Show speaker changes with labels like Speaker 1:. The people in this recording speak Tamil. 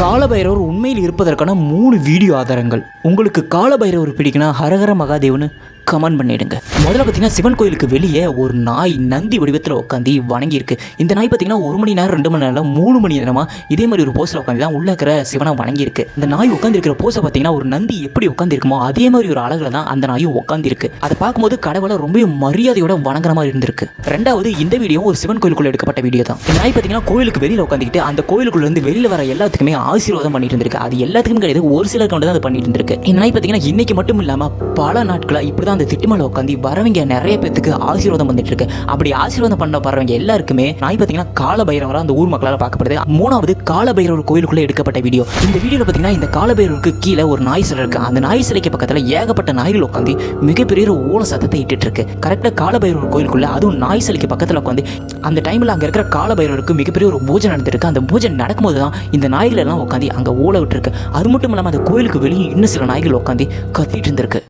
Speaker 1: காலபைரவர் உண்மையில் இருப்பதற்கான 3 வீடியோ ஆதாரங்கள். உங்களுக்கு காலபைரவர் பிடிக்குன்னா ஹரஹர மகாதேவனு கமெண்ட் பண்ணிடுங்க. முதல்ல பார்த்தீங்கன்னா சிவன் கோயிலுக்கு வெளியே ஒரு நாய் நந்தி வடிவத்தில் உட்காந்து வணங்கியிருக்கு. இந்த நாய் பார்த்தீங்கன்னா 1 மணி நேரம் 2 மணி நேரம் 3 மணி நேரமாக இதே மாதிரி ஒரு போஸில் உட்காந்து தான் உள்ள இருக்கிற சிவனை வணங்கியிருக்கு. இந்த நாய் உட்காந்துருக்கிற போஸை பார்த்தீங்கன்னா ஒரு நந்தி எப்படி உட்காந்துருக்குமோ அதே மாதிரி ஒரு அழகில் தான் அந்த நாயும் உட்காந்துருக்கு. அதை பார்க்கும்போது கடவுளை ரொம்ப மரியாதையோட வணங்குற மாதிரி இருந்திருக்கு. ரெண்டாவது, இந்த வீடியோ ஒரு சிவன் கோயிலுக்குள்ள எடுக்கப்பட்ட வீடியோ தான். இந்த நாய் பார்த்தீங்கன்னா கோயிலுக்கு வெளியில் உட்காந்துக்கிட்டு அந்த கோயிலுக்குள்ள இருந்து வெளியில் வர எல்லாத்துக்குமே ஆசீர்வாதம் பண்ணிட்டு இருந்திருக்கு. அது எல்லாத்துக்கும் கிடையாது, ஒரு சிலருக்கு மட்டும் தான் அதை பண்ணிட்டு இருந்திருக்கு. இந்த நாய் பார்த்தீங்கன்னா இன்னைக்கு மட்டும் இல்லாமல் பல நாட்களாக இப்படி தான் அந்த திட்டுமலை உட்காந்து வரவங்க நிறைய பேருக்கு ஆசீர்வாதம் பண்ணிட்டு இருக்கு. அப்படி ஆசீர்வாதம் பண்ண வரவங்க எல்லாருக்குமே நாய் பார்த்தீங்கன்னா காலபைரவராக அந்த ஊர் மக்களால் பார்க்கப்படுது. மூணாவது, காலபைரவர் கோயிலுக்குள்ள எடுக்கப்பட்ட வீடியோ. இந்த வீடியோவில் பார்த்தீங்கன்னா இந்த காலபைரவருக்கு கீழே ஒரு நாய் சிலை இருக்கு. அந்த நாய் சிலைக்கு பக்கத்தில் ஏகப்பட்ட நாய்கள் உட்காந்து மிகப்பெரிய ஒரு ஓல சத்தத்தை இட்டு இருக்கு. கரெக்டாக காலபைரவர் கோயிலுக்குள்ள அதுவும் நாய் சிலைக்கு பக்கத்தில் உட்காந்து அந்த டைமில் அங்கே இருக்கிற காலபைரவருக்கு மிகப்பெரிய ஒரு பூஜை நடந்திருக்கு. அந்த பூஜை நடக்கும்போது தான் இந்த நாய்கள் எல்லாம் உட்காந்து அங்கே ஓல விட்டுருக்கு. அது மட்டும் இல்லாமல் அந்த கோயிலுக்கு வெளியே இன்னும் சில நாய்கள் உட்காந்து கத்திட்டு இருந்திருக்கு.